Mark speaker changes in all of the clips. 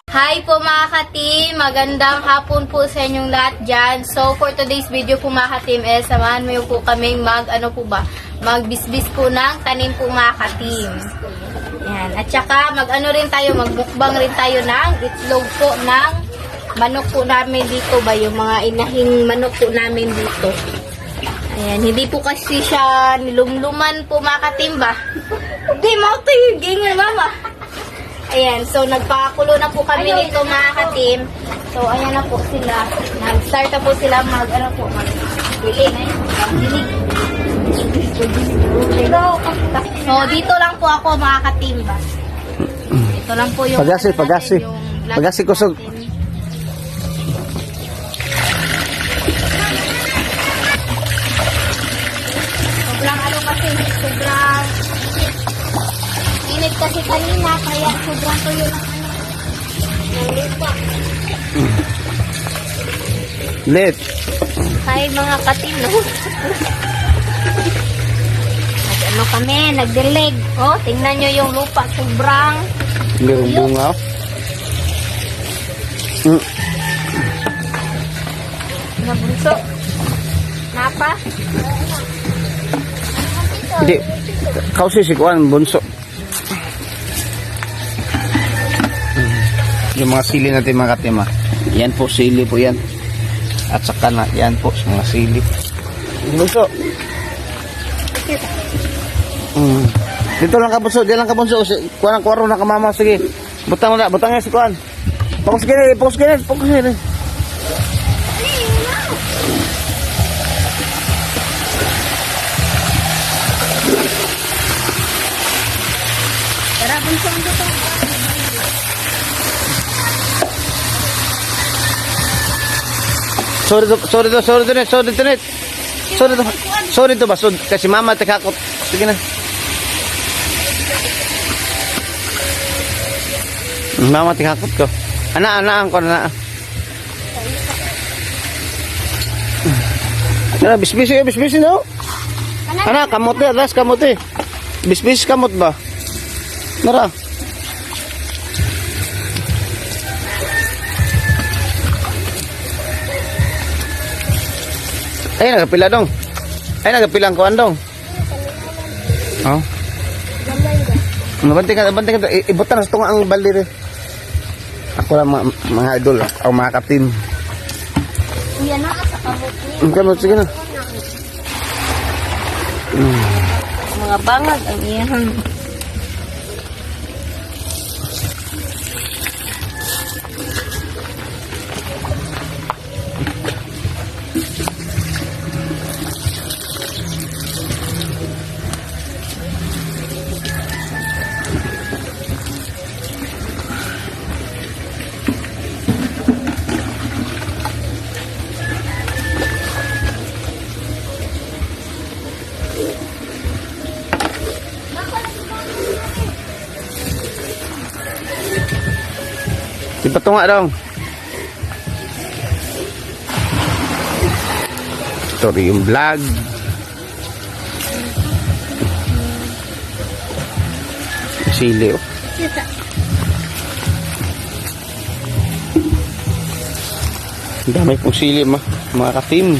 Speaker 1: Hi po mga ka-team! Magandang hapon po sa inyong lahat dyan. So, for today's video po mga ka-team, samahan mo po kaming magbisbis po ng tanim po mga ka-team. Yan. At saka, magbukbang rin tayo ng itlog po ng manok po namin dito ba, yung mga inahing manok po namin dito. Ayan, hindi po kasi siya nilumluman po mga ka-team ba? Hindi, mauto yung gingan mama. Ayan, so nagpakulo na po kami nito mga ka-team. So ayan na po sila. Nag-start na po sila mag-bili. So dito lang po ako mga ka-team ba. Ito lang po yung
Speaker 2: Pagasi kusog.
Speaker 1: Sobrang init kasi kanina, kaya sobrang tuyo ng lupa.
Speaker 2: Lit.
Speaker 1: Hi mga ka-team, no? Kami, nagdilig. Oh, tingnan nyo yung lupa, sobrang
Speaker 2: Merong bunga.
Speaker 1: nabunso. Napa?
Speaker 2: Hindi. Kausi si Kuan, bunso. Yung mga sili natin mga katima. Yan po, sili po yan. At saka na, yan po, mga sili. Bunso. Dito lang ka bunso, diyan lang ka bunso. Kuan ang kwaro na kamama, sige. Butang mo na, butang nga si Kuan. Fokus gini.
Speaker 1: Tara, bunso ang dito.
Speaker 2: Sorry to ba? Kasi mama tekakot. Sige na. Mama tekakot ko. Ana ko na. Tara, bisbisi no? Ana, kamote, alas kamote. Bisbis kamot ba? Tara. Ay, nagapila dong. Ay, nagapilang kuan dong. Oh. Nabanting ka. Ibutan na sa tunga ang balde rin. Ako lang mga idol, o mga ka-team.
Speaker 1: Yan na, sa kamot.
Speaker 2: Kamot, sige na.
Speaker 1: Mga bangag ang iyan.
Speaker 2: Ipatunga dong. Ito yung vlog. Sili oh. Ang dami pong sili mga ka-team.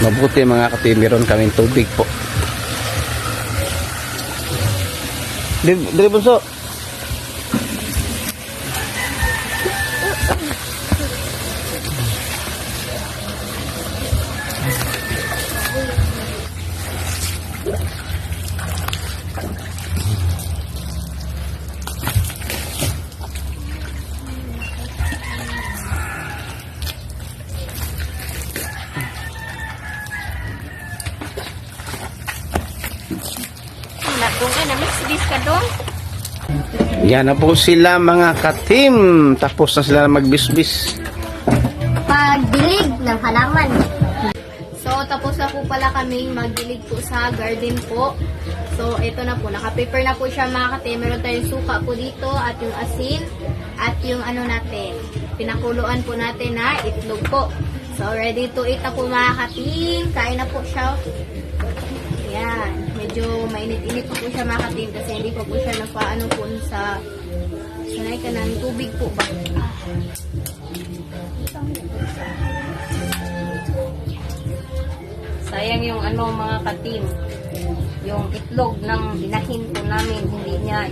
Speaker 2: Mabuti mga ka-team, meron kaming tubig po. Dili bunso.
Speaker 1: Kung mix this ka dong.
Speaker 2: Yan na po sila mga ka-team. Tapos na sila magbisbis.
Speaker 1: Pagdilig ng halaman. So, tapos na po pala kaming magdilig po sa garden po. So, ito na po. Naka-paper na po siya mga ka-team. Meron tayong suka po dito at yung asin at yung pinakuluan po natin na itlog po. So, ready to eat na po mga ka-team. Kain na po siya. Ayan. medyo mainit-init pa po siya mga ka-team kasi hindi pa po siya napaano po sa sanay ka ng tubig po ba.
Speaker 3: Sayang yung ano mga ka-team. Yung itlog ng inahin po namin, hindi niya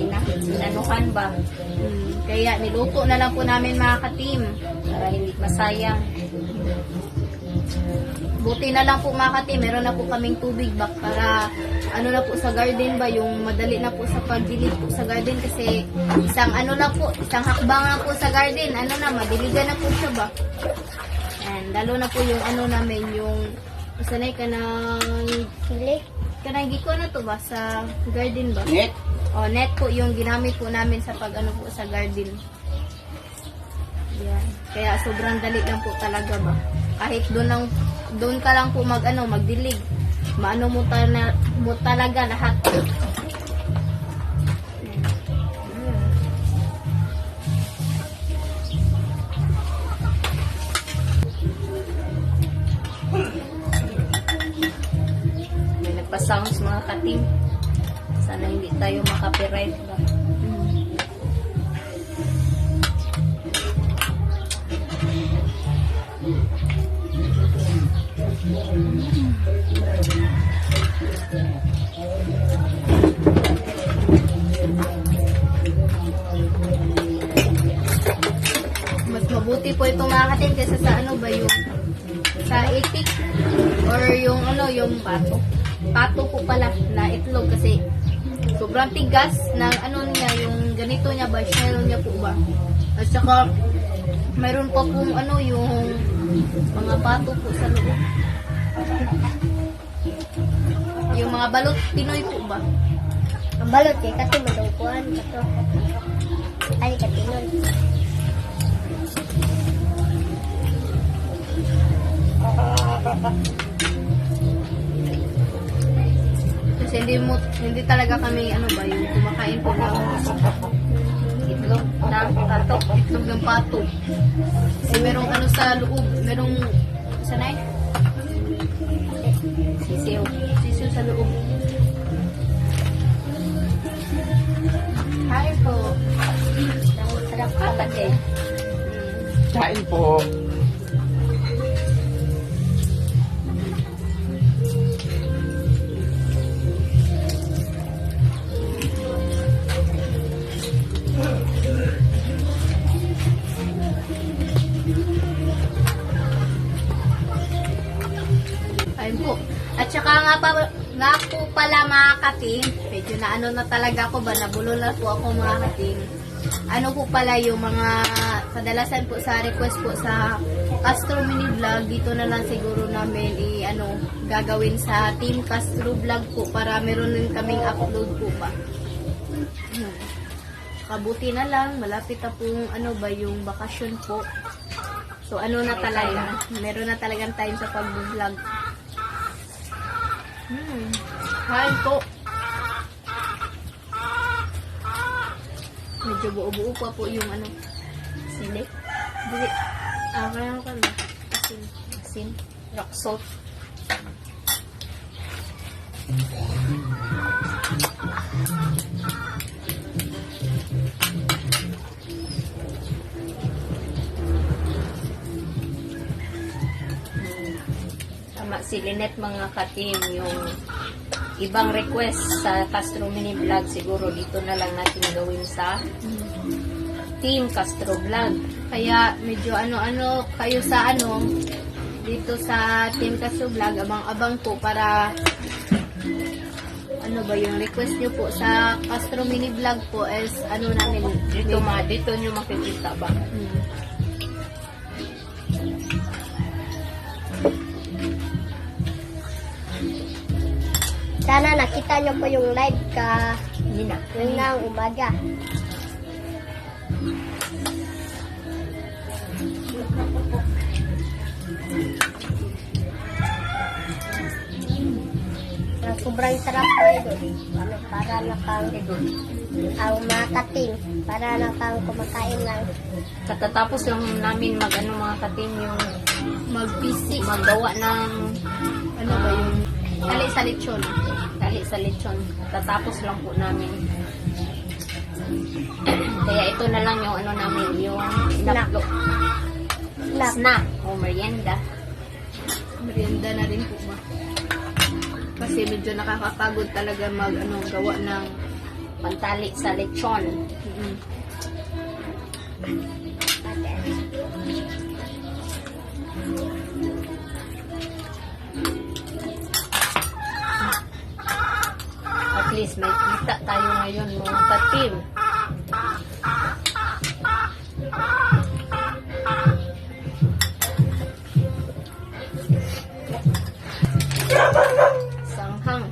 Speaker 3: inanukan ba?
Speaker 1: Kaya niluto na lang po namin mga ka-team.
Speaker 3: Para hindi masayang.
Speaker 1: Buti na lang po mga ka-team, meron na po kaming tubig ba para ano na po sa garden ba, yung madali na po sa pagdilig po sa garden kasi isang ano na po, isang hakbang na po sa garden, ano na, madiligan na po siya ba. And lalo na po yung ano namin, yung sanay ka ng hili, kanang giko na to ba sa garden ba?
Speaker 2: Net.
Speaker 1: O, net po yung ginamit po namin sa pag ano po sa garden. Yan. Kaya sobrang dali lang po talaga ba. Kahit doon ka lang po magdilig. Maano mo, mo talaga lahat.
Speaker 3: May nagpa-sounds mga ka-team. Sana hindi tayo makapiright ba?
Speaker 1: Mas mabuti po itong mga ka-team kaysa sa ano ba yung sa itik or yung ano yung pato. Pato po pala na itlog kasi sobrang tigas ng ano niya, yung ganito niya ba, shell niya po ba. At saka mayroon pa pong ano yung mga pato po sa loob. Yung mga balot Pinoy po ba?
Speaker 4: Ang balot eh, kasi madungkuan, kato. Ay, katinon.
Speaker 1: Kasi hindi talaga kami ano ba yung kumakain po ng itlog ng pato, itlog ng pato. Kasi merong ano sa loob, merong sanay?
Speaker 3: Sisiw.
Speaker 1: Sisiw sa loob. Hi po.
Speaker 3: Sarap kapat eh.
Speaker 2: Kain po.
Speaker 1: Ayun po. At saka nga po pala mga kating, medyo na ano na talaga ako ba, nabulol na po ako mga kating. Ano po pala yung mga kadalasan po sa request po sa Castro Mini Vlog, dito na lang siguro namin gagawin sa Team Castro Vlog po para meron din kaming upload po ba. Kabuti na lang, malapit na pong ano ba yung bakasyon po. So ano na talaga, meron na talagang time sa pag-vlog. Kain po. Medyo buo-buo pa po yung ano.
Speaker 3: Sili.
Speaker 1: Dili. Kaya ka na. Asin.
Speaker 3: Asin. Rock salt. Tama si Lynette mga ka-team, yung ibang request sa Castro Mini Vlog siguro dito na lang natin gawin sa Team Castro Vlog.
Speaker 1: Kaya medyo ano-ano kayo sa dito sa Team Castro Vlog, abang-abang po para ano ba yung request nyo po sa Castro Mini Vlog po is ano namin
Speaker 3: Dito nyo makikita ba?
Speaker 4: Sana nakita nyo po yung live ka
Speaker 3: Nina.
Speaker 4: ng umaga. Sobrang sarap po ito. Para nakang ang mga kating. Para nakang kumakain lang.
Speaker 3: Katatapos lang namin mga ka-team yung
Speaker 1: mag-PC.
Speaker 3: magawa ng
Speaker 1: Ano ba yung tali sa lechon?
Speaker 3: Tali sa lechon. Tatapos lang po namin. Kaya ito na lang yung ano namin, yung inaplo. Snack o merienda.
Speaker 1: Merienda na rin po ba? Kasi medyo nakakapagod talaga gawa ng
Speaker 3: Pantali sa lechon. At least may kita tayo ngayon mga ka-team. Sanghang.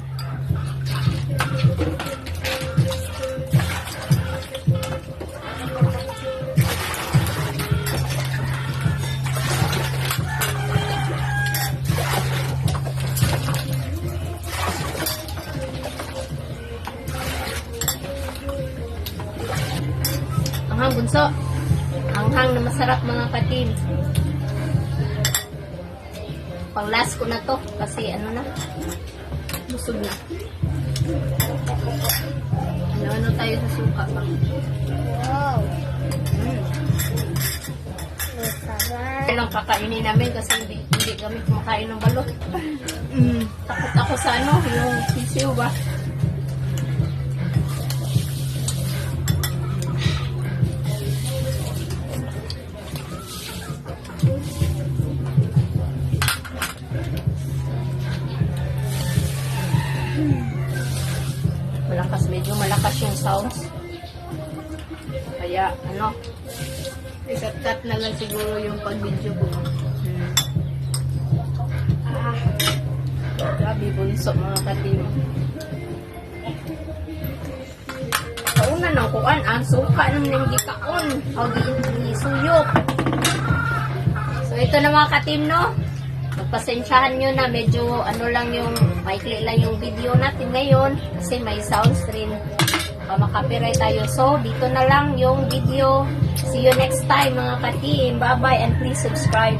Speaker 3: Anghang bunso. Anghang na masarap mga ka-team. Pang last ko na to kasi ano na, busog na. Ano tayo sa suka pa.
Speaker 4: Wow. Masarap.
Speaker 3: Lang kakainin namin kasi hindi kami kumakain ng balot. Takot ako sa ano, yung sisiw ba? Medyo malakas yung sounds. Kaya, ano,
Speaker 1: Ikat-cut na lang siguro yung pag-video ko.
Speaker 3: grabe bunso mga ka-team. Kauna ng kuan, ang suka ng nanggikaon. O di suyok. So, ito na mga ka-team, no? Magpasensyahan nyo na medyo ano lang yung maikli lang yung video natin ngayon kasi may sounds rin makapiright tayo. So, dito na lang yung video. See you next time mga ka-team. Bye-bye and please subscribe.